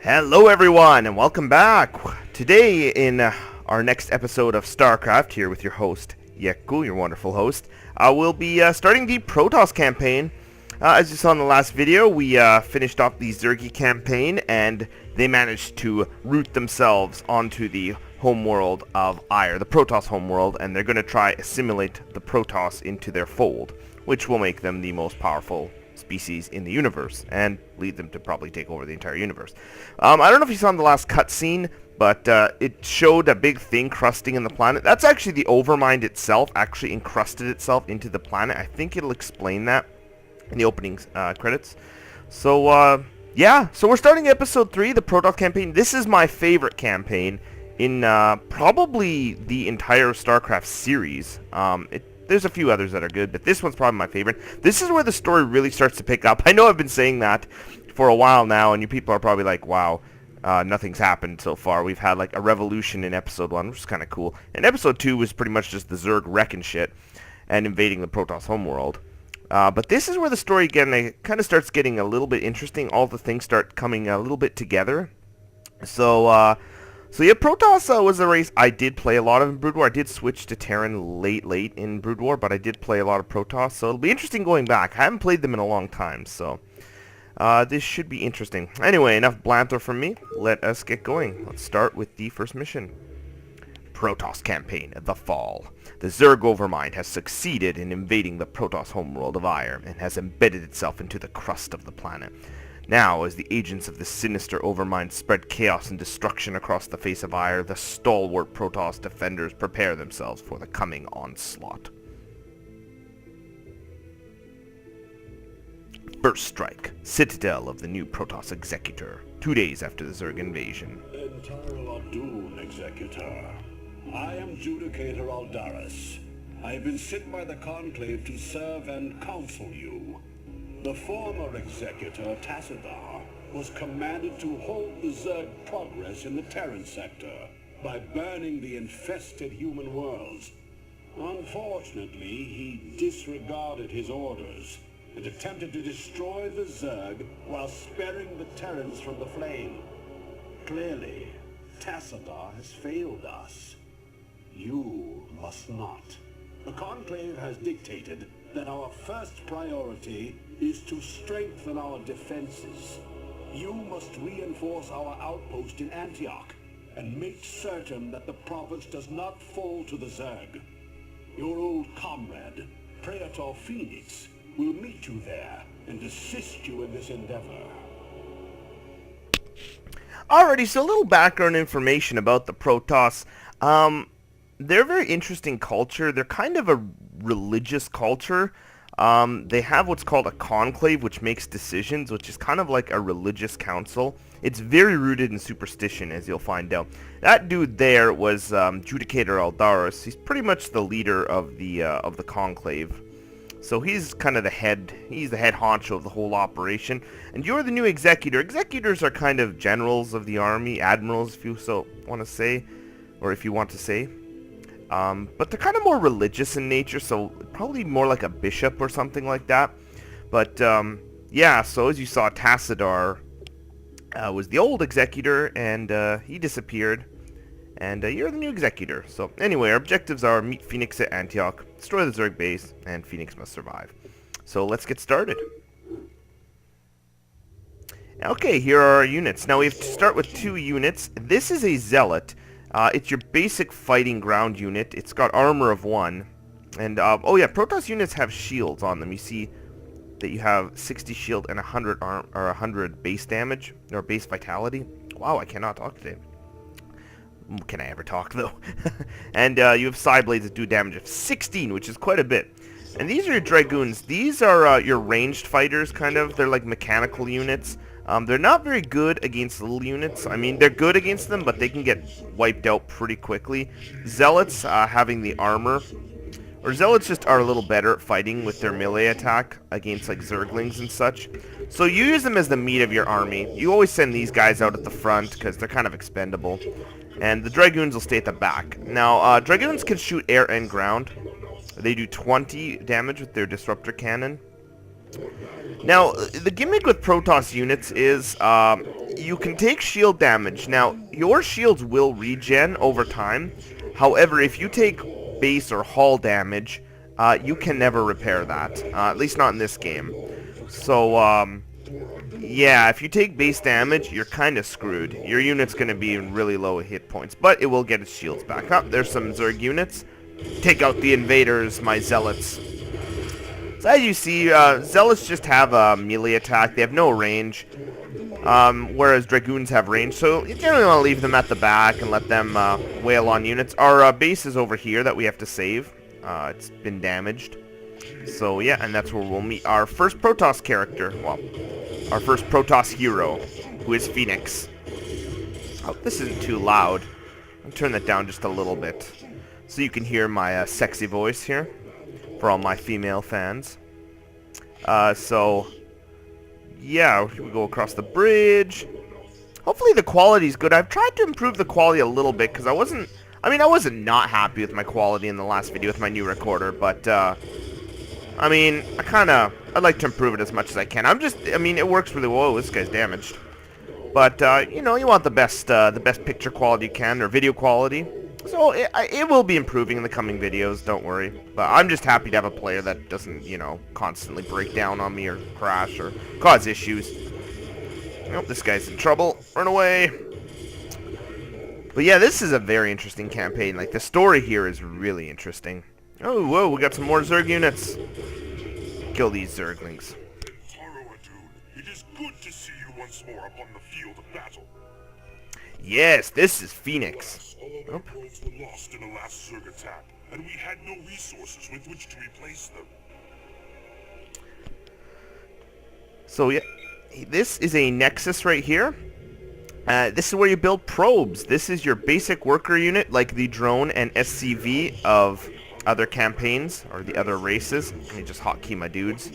Hello everyone and welcome back. Today in our next episode of Starcraft, here with your host Yeku, your wonderful host, we'll be starting the Protoss campaign. As you saw in the last video, we finished off the Zergy campaign and they managed to root themselves onto the homeworld of Ire, the Protoss homeworld, and they're going to try assimilate the Protoss into their fold, which will make them the most powerful species in the universe and lead them to probably take over the entire universe. I don't know if you saw in the last cutscene, but it showed a big thing crusting in the planet. That's actually the Overmind itself actually encrusted itself into the planet. I think it'll explain that in the opening credits. So yeah, so we're starting episode 3, the Protoss campaign. This is my favorite campaign in probably the entire StarCraft series. There's a few others that are good, but this one's probably my favorite. This is where the story really starts to pick up. I know I've been saying that for a while now, and you people are probably like, wow, nothing's happened so far. We've had like a revolution in episode 1, which is kind of cool. And episode 2 was pretty much just the Zerg wrecking shit and invading the Protoss homeworld. But this is where the story again kind of starts getting a little bit interesting. All the things start coming a little bit together. So yeah, Protoss was a race I did play a lot of in Brood War. I did switch to Terran late in Brood War, but I did play a lot of Protoss, so it'll be interesting going back. I haven't played them in a long time, so this should be interesting. Anyway, enough blanter from me. Let us get going. Let's start with the first mission. Protoss Campaign, The Fall. The Zerg Overmind has succeeded in invading the Protoss homeworld of Ire and has embedded itself into the crust of the planet. Now, as the agents of the sinister Overmind spread chaos and destruction across the face of Ire, the stalwart Protoss defenders prepare themselves for the coming onslaught. First strike, Citadel of the new Protoss Executor, 2 days after the Zerg invasion. Entarl Adun, Executor. I am Judicator Aldaris. I have been sent by the Conclave to serve and counsel you. The former Executor, Tassadar, was commanded to halt the Zerg progress in the Terran sector by burning the infested human worlds. Unfortunately, he disregarded his orders and attempted to destroy the Zerg while sparing the Terrans from the flame. Clearly, Tassadar has failed us. You must not. The Conclave has dictated that our first priority is to strengthen our defenses. You must reinforce our outpost in Antioch and make certain that the province does not fall to the Zerg. Your old comrade, Praetor Phoenix, will meet you there and assist you in this endeavor. Alrighty, so a little background information about the Protoss. They're a very interesting culture. They're kind of a religious culture. They have what's called a conclave, which makes decisions, which is kind of like a religious council. It's very rooted in superstition, as you'll find out. That dude there was Judicator Aldaris. He's pretty much the leader of the conclave. So he's kind of the head. He's the head honcho of the whole operation. And you're the new executor. Executors are kind of generals of the army, admirals, if you so want to say, or if you want to say. But they're kind of more religious in nature, so probably more like a bishop or something like that. But yeah, so as you saw, Tassadar was the old executor, and he disappeared. And you're the new executor. So anyway, our objectives are meet Phoenix at Antioch, destroy the Zerg base, and Phoenix must survive. So let's get started. Okay, here are our units. Now we have to start with 2 units. This is a Zealot. It's your basic fighting ground unit. It's got armor of 1. And, oh yeah, Protoss units have shields on them. You see that you have 60 shield and 100 arm, or 100 base damage, or base vitality. Wow, I cannot talk today. Can I ever talk, though? And you have side blades that do damage of 16, which is quite a bit. And these are your Dragoons. These are your ranged fighters, kind of. They're like mechanical units. They're not very good against little units. I mean, they're good against them, but they can get wiped out pretty quickly. Zealots having the armor, or Zealots just are a little better at fighting with their melee attack against like Zerglings and such. So you use them as the meat of your army. You always send these guys out at the front because they're kind of expendable. And the Dragoons will stay at the back. Now, Dragoons can shoot air and ground. They do 20 damage with their Disruptor Cannon. Now, the gimmick with Protoss units is you can take shield damage. Now, your shields will regen over time. However, if you take base or hull damage, you can never repair that. At least not in this game. So, yeah, if you take base damage, you're kind of screwed. Your unit's going to be in really low hit points, but it will get its shields back up. There's some Zerg units. Take out the invaders, my zealots. So as you see, zealots just have a melee attack. They have no range, whereas dragoons have range. So you generally want to leave them at the back and let them wail on units. Our base is over here that we have to save. It's been damaged. So yeah, and that's where we'll meet our first Protoss character. Well, our first Protoss hero, who is Phoenix. Oh, this isn't too loud. I'll turn that down just a little bit, so you can hear my sexy voice here, for all my female fans. So, yeah, we go across the bridge. Hopefully the quality's good. I've tried to improve the quality a little bit, because I wasn't not happy with my quality in the last video with my new recorder, but, I mean, I'd like to improve it as much as I can. It works really well. This guy's damaged. But, you know, you want the best picture quality you can, or video quality. So, it will be improving in the coming videos, don't worry. But I'm just happy to have a player that doesn't, you know, constantly break down on me or crash or cause issues. Nope, this guy's in trouble. Run away. But yeah, this is a very interesting campaign. Like, the story here is really interesting. Oh, whoa, we got some more Zerg units. Kill these Zerglings. It is good to see you once more upon the field of battle. Yes, this is Phoenix. All of our probes were lost in the last Zerg attack, and we had no resources with which to replace them. So yeah, this is a Nexus right here. This is where you build probes. This is your basic worker unit, like the drone and SCV of other campaigns, or the other races. Let me just hotkey my dudes.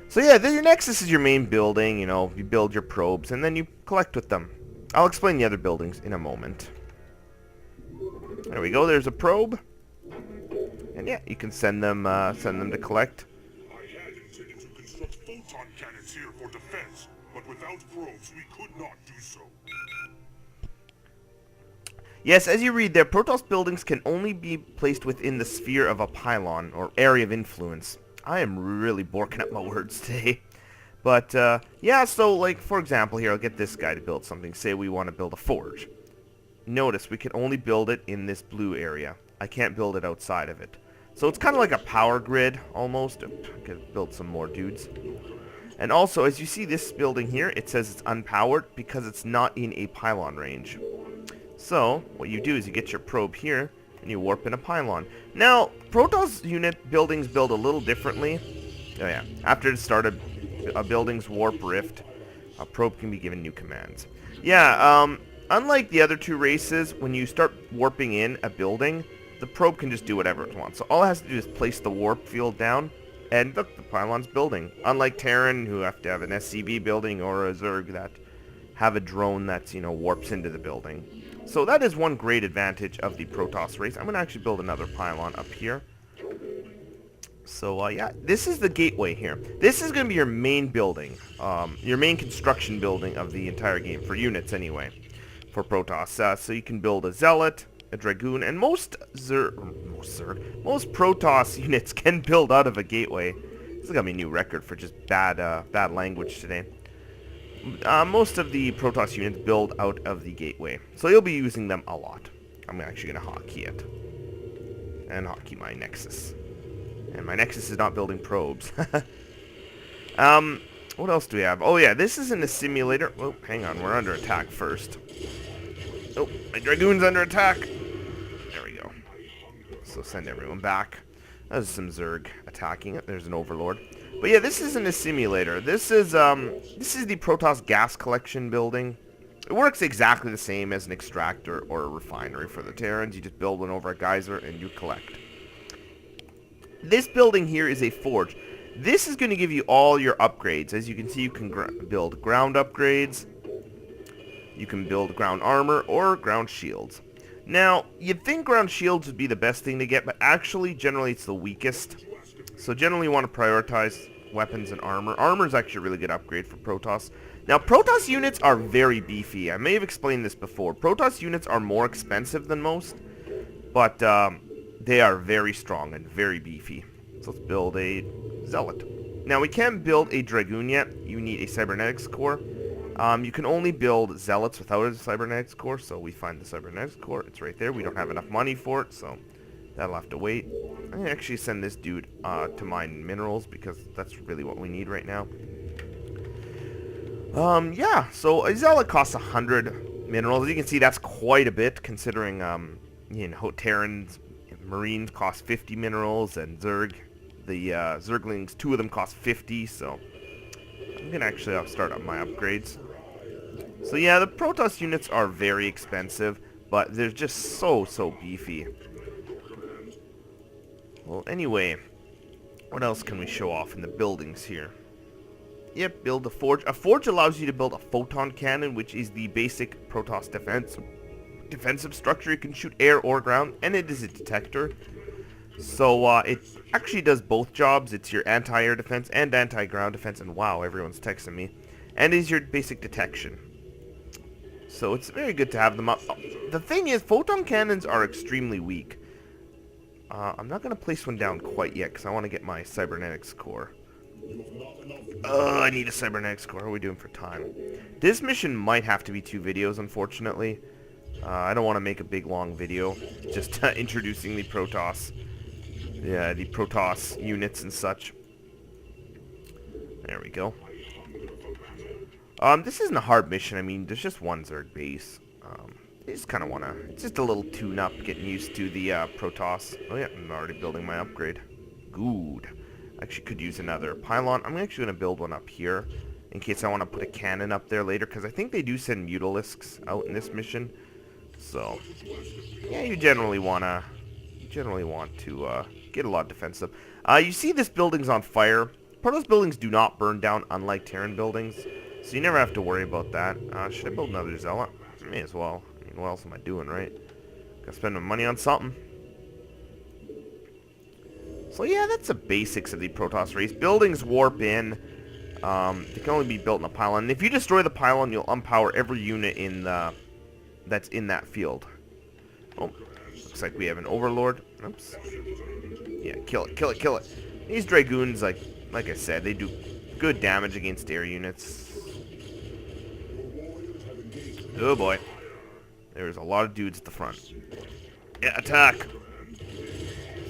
So yeah, your Nexus is your main building, you know, you build your probes, and then you collect with them. I'll explain the other buildings in a moment. There we go, there's a probe. And yeah, you can send them to collect. I had intended to construct Photon Cannons here for defense, but without probes we could not do so. Yes, as you read there, Protoss buildings can only be placed within the sphere of a pylon, or area of influence. I am really borking up my words today. But, yeah, so, like, for example here, I'll get this guy to build something. Say we want to build a forge. Notice, we can only build it in this blue area. I can't build it outside of it. So it's kind of like a power grid, almost. I could build some more dudes. And also, as you see this building here, it says it's unpowered because it's not in a pylon range. So, what you do is you get your probe here, and you warp in a pylon. Now, Protoss unit buildings build a little differently. Oh yeah, after the start of a building's warp rift, a probe can be given new commands. Yeah, unlike the other two races, when you start warping in a building, the probe can just do whatever it wants. So all it has to do is place the warp field down, and look, the pylon's building. Unlike Terran, who have to have an SCV building, or a Zerg that have a drone that's, you know, warps into the building. So that is one great advantage of the Protoss race. I'm going to actually build another pylon up here. So, yeah, this is the gateway here. This is going to be your main building, your main construction building of the entire game, for units anyway, for Protoss. So you can build a Zealot, a Dragoon, and most Protoss units can build out of a gateway. This is going to be a new record for just bad language today. Most of the Protoss units build out of the gateway, so you'll be using them a lot. I'm actually going to hotkey it, and hotkey my Nexus. And my Nexus is not building probes. What else do we have? Oh yeah, this isn't a simulator. Oh, hang on, we're under attack first. Oh, my Dragoon's under attack. There we go. So send everyone back. There's some Zerg attacking it. There's an Overlord. But yeah, this isn't a simulator. This is the Protoss Gas Collection building. It works exactly the same as an extractor or a refinery for the Terrans. You just build one over a geyser and you collect. This building here is a forge. This is going to give you all your upgrades. As you can see, you can build ground upgrades. You can build ground armor or ground shields. Now, you'd think ground shields would be the best thing to get, but actually, generally, it's the weakest. So generally, you want to prioritize weapons and armor. Armor is actually a really good upgrade for Protoss. Now, Protoss units are very beefy. I may have explained this before. Protoss units are more expensive than most, but they are very strong and very beefy. So let's build a Zealot. Now, we can't build a Dragoon yet. You need a Cybernetics core. You can only build Zealots without a Cybernetics core, so we find the Cybernetics core. It's right there. We don't have enough money for it, so that'll have to wait. I'm going to actually send this dude to mine minerals, because that's really what we need right now. Yeah, so a Zealot costs 100 minerals. As you can see, that's quite a bit, considering, you know, Terrans, Marines cost 50 minerals, and Zerg, the Zerglings, 2 of them cost 50, so I'm going to actually start up my upgrades. So yeah, the Protoss units are very expensive, but they're just so beefy. Well, anyway, what else can we show off in the buildings here? Yep, build a forge. A forge allows you to build a Photon Cannon, which is the basic Protoss defensive structure. It can shoot air or ground, and it is a detector. So it actually does both jobs. It's your anti-air defense and anti-ground defense, and wow, everyone's texting me. And is your basic detection. So it's very good to have them up. The thing is, Photon Cannons are extremely weak. I'm not going to place one down quite yet, because I want to get my Cybernetics core. I need a Cybernetics core. How are we doing for time? This mission might have to be 2 videos, unfortunately. I don't want to make a big, long video. Just introducing the Protoss. Yeah, the Protoss units and such. There we go. This isn't a hard mission. I mean, there's just one Zerg base. I just kind of want to... It's just a little tune-up, getting used to the Protoss. Oh yeah, I'm already building my upgrade. Good. Actually could use another pylon. I'm actually going to build one up here, in case I want to put a cannon up there later, because I think they do send Mutalisks out in this mission. So, yeah, you generally want to get a lot of defense up. You see this building's on fire. Protoss buildings do not burn down, unlike Terran buildings, so you never have to worry about that. Should I build another Zealot? May as well. I mean, what else am I doing, right? Gotta spend my money on something. So yeah, that's the basics of the Protoss race. Buildings warp in. They can only be built in a pylon. And if you destroy the pylon, you'll unpower every unit in the that's in that field. Oh, looks like we have an Overlord. Oops. Yeah, kill it, kill it, kill it. These Dragoons, like I said, they do good damage against air units. Oh boy. There's a lot of dudes at the front. Yeah, attack!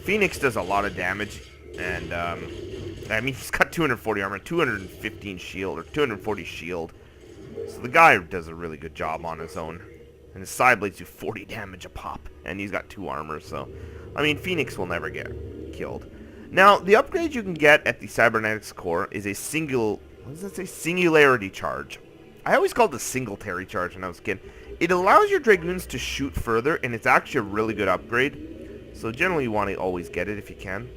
Phoenix does a lot of damage, and, I mean, he's got 240 armor, 215 shield, or 240 shield. So the guy does a really good job on his own. And his side blades do 40 damage a pop, and he's got 2 armor, so... I mean, Phoenix will never get killed. Now, the upgrade you can get at the Cybernetics core is a what does that say? Singularity charge. I always called it a singletary charge when I was a kid. It allows your Dragoons to shoot further, and it's actually a really good upgrade. So generally you want to always get it if you can.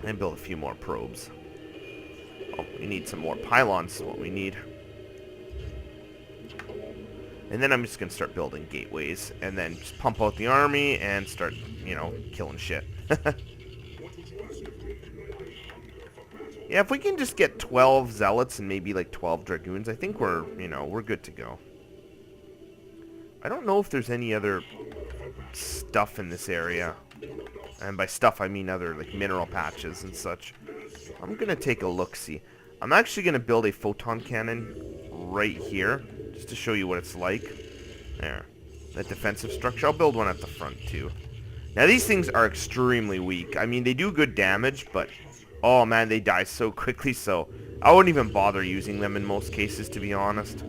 And build a few more probes. Oh, we need some more pylons, is what we need. And then I'm just going to start building gateways, and then just pump out the army, and start, you know, killing shit. Yeah, if we can just get 12 Zealots and maybe like 12 Dragoons, I think we're, you know, we're good to go. I don't know if there's any other stuff in this area. And by stuff, I mean other, like, mineral patches and such. I'm going to take a look-see. I'm actually going to build a Photon Cannon right here, just to show you what it's like. There. That defensive structure. I'll build one at the front, too. Now, these things are extremely weak. I mean, they do good damage, but... oh, man, they die so quickly, so... I wouldn't even bother using them in most cases, to be honest.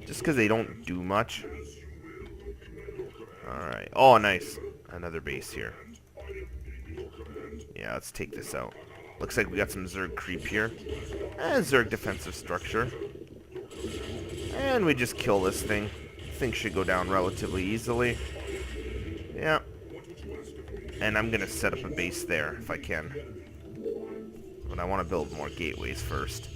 Just because they don't do much. Alright. Oh, nice. Another base here. Yeah, let's take this out. Looks like we got some Zerg creep here. And Zerg defensive structure. And we just kill this thing. Thing should go down relatively easily. Yeah. And I'm going to set up a base there, if I can. But I want to build more gateways first.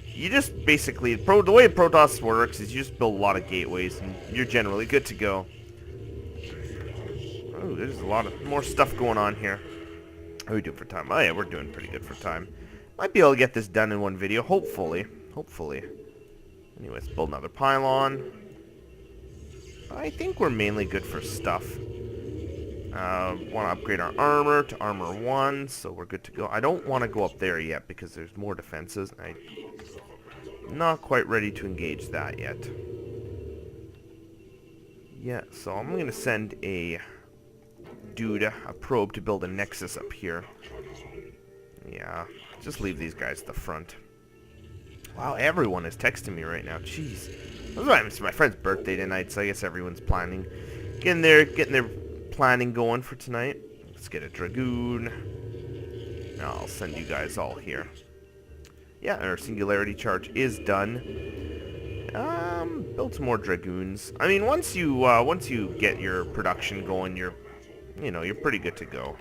You just basically... the way Protoss works is you just build a lot of gateways, and you're generally good to go. Oh, there's a lot of more stuff going on here. How are we doing for time? Oh yeah, we're doing pretty good for time. Might be able to get this done in one video, hopefully. Hopefully. Anyways, build another pylon. I think we're mainly good for stuff. Want to upgrade our armor to armor 1, so we're good to go. I don't want to go up there yet because there's more defenses. I'm not quite ready to engage that yet. Yeah, so I'm going to send a probe to build a nexus up here. Yeah, just leave these guys at the front. Wow, everyone is texting me right now. Jeez. It's my friend's birthday tonight, so I guess everyone's planning. Getting their planning going for tonight. Let's get a Dragoon. Now I'll send you guys all here. Yeah, our singularity charge is done. Build some more Dragoons. I mean, once you get your production going, you're pretty good to go.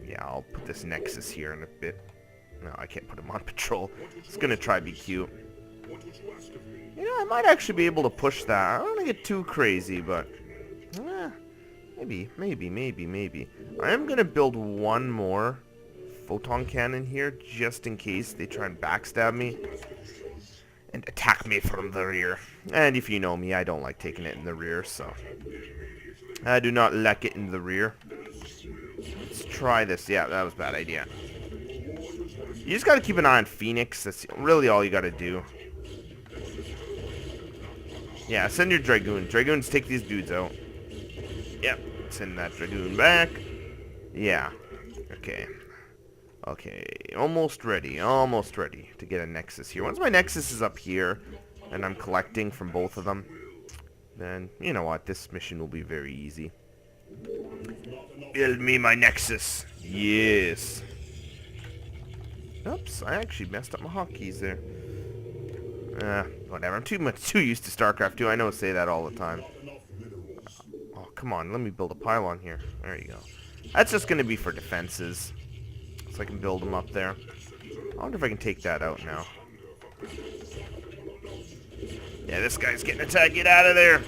Yeah, I'll put this Nexus here in a bit. No, I can't put him on patrol. It's gonna try be cute. You know, I might actually be able to push that. I don't want to get too crazy, but maybe. I am gonna build one more Photon Cannon here, just in case they try and backstab me and attack me from the rear. And if you know me, I don't like taking it in the rear, so I do not like it in the rear. Let's try this. Yeah, that was a bad idea. You just gotta keep an eye on Phoenix. That's really all you gotta do. Yeah, send your Dragoon. Dragoons take these dudes out. Yep, send that Dragoon back. Yeah. Okay. Okay, almost ready to get a Nexus here. Once my Nexus is up here, and I'm collecting from both of them, then, you know what, this mission will be very easy. Build me my Nexus. Yes. Oops, I actually messed up my hotkeys there. Whatever, I'm too used to Starcraft 2. I know I say that all the time. Oh, come on, let me build a pylon here. There you go. That's just going to be for defenses. So I can build them up there. I wonder if I can take that out now. Yeah, this guy's getting attacked. Get out of there.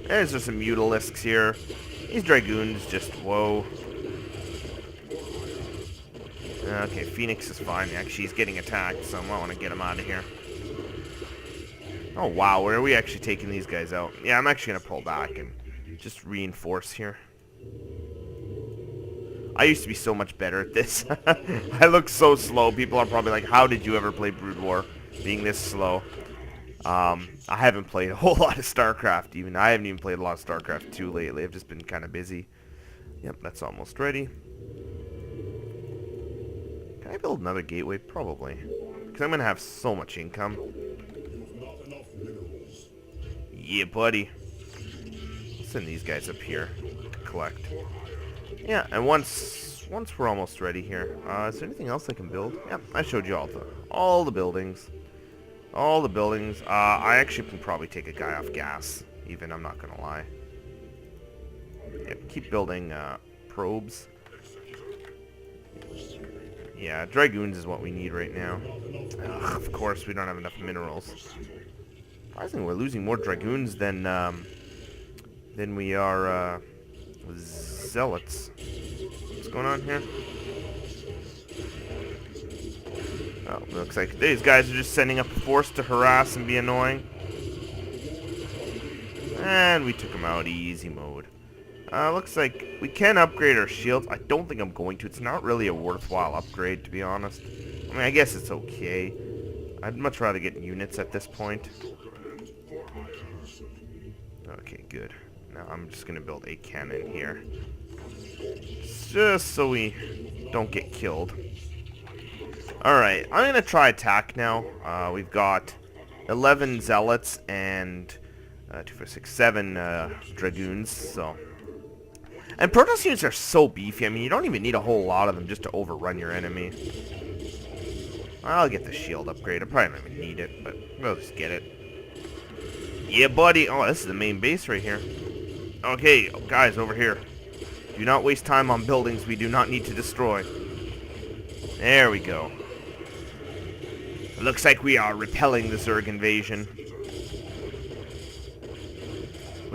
There's just some Mutalisks here. These Dragoons just, whoa. Okay, Phoenix is fine. Actually, he's getting attacked, so I might want to get him out of here. Oh, wow. Where are we actually taking these guys out? Yeah, I'm actually going to pull back and just reinforce here. I used to be so much better at this. I look so slow. People are probably like, how did you ever play Brood War being this slow? I haven't played a whole lot of StarCraft even. I haven't even played a lot of StarCraft 2 lately. I've just been kind of busy. Yep, that's almost ready. Can I build another gateway? Probably. Because I'm going to have so much income. Yeah, buddy. Let's send these guys up here to collect. Yeah, and once we're almost ready here, is there anything else I can build? Yeah, I showed you all the buildings. All the buildings. I actually can probably take a guy off gas, even, I'm not going to lie. Yeah, keep building probes. Yeah, Dragoons is what we need right now. Ugh, of course, we don't have enough minerals. Surprisingly, we're losing more Dragoons than we are Zealots. What's going on here? Oh, looks like these guys are just sending up a force to harass and be annoying. And we took them out easy mode. Looks like we can upgrade our shields. I don't think I'm going to. It's not really a worthwhile upgrade, to be honest. I mean, I guess it's okay. I'd much rather get units at this point. Okay, good. Now I'm just going to build a cannon here. Just so we don't get killed. Alright, I'm going to try attack now. We've got 11 Zealots and 2, 4, 6, 7 Dragoons, so... And Protoss units are so beefy. I mean, you don't even need a whole lot of them just to overrun your enemy. I'll get the shield upgrade. I probably don't even need it, but we'll just get it. Yeah, buddy. Oh, this is the main base right here. Okay, guys, over here. Do not waste time on buildings we do not need to destroy. There we go. It looks like we are repelling the Zerg invasion.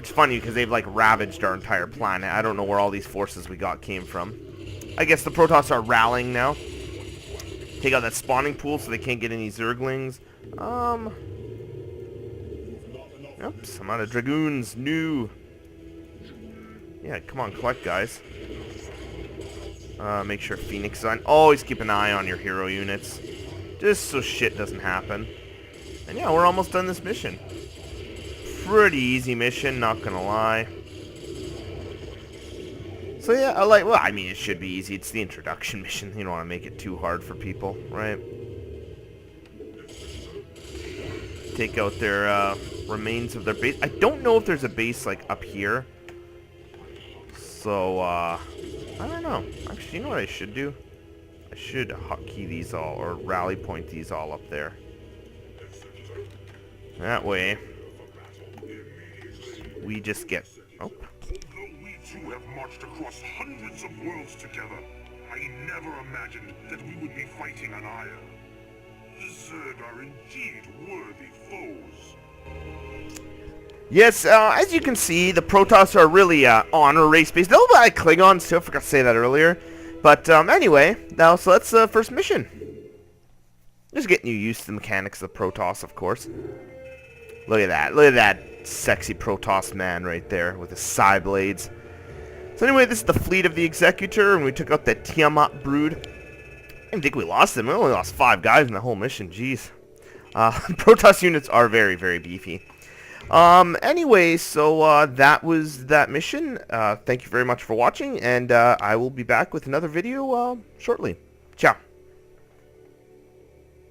Which is funny because they've like ravaged our entire planet. I don't know where all these forces we got came from. I guess the Protoss are rallying now. Take out that spawning pool so they can't get any Zerglings. Oops, I'm out of Dragoons. New. Yeah, come on, collect, guys. Make sure Phoenix is on. Always keep an eye on your hero units. Just so shit doesn't happen. And yeah, we're almost done this mission. Pretty easy mission, not gonna lie. So yeah, well, I mean, it should be easy. It's the introduction mission. You don't want to make it too hard for people, right? Take out their remains of their base. I don't know if there's a base like up here. So I don't know. Actually, you know what I should do? I should hotkey these all, or rally point these all up there. That way we just get... Oh. Although we two have marched across hundreds of worlds together, I never imagined that we would be fighting an Ire. The Zerg are indeed worthy foes. Yes, as you can see, the Protoss are really honor race-based. They're a little bit like Klingons too, I forgot to say that earlier. But anyway, now so that's the first mission. Just getting you used to the mechanics of the Protoss, of course. Look at that sexy Protoss man right there with his psi blades. So anyway, this is the fleet of the Executor, and we took out that Tiamat brood. I didn't think we lost them. We only lost 5 guys in the whole mission. Jeez. Protoss units are very, very beefy. Anyway, so that was that mission. Thank you very much for watching, and I will be back with another video shortly. Ciao.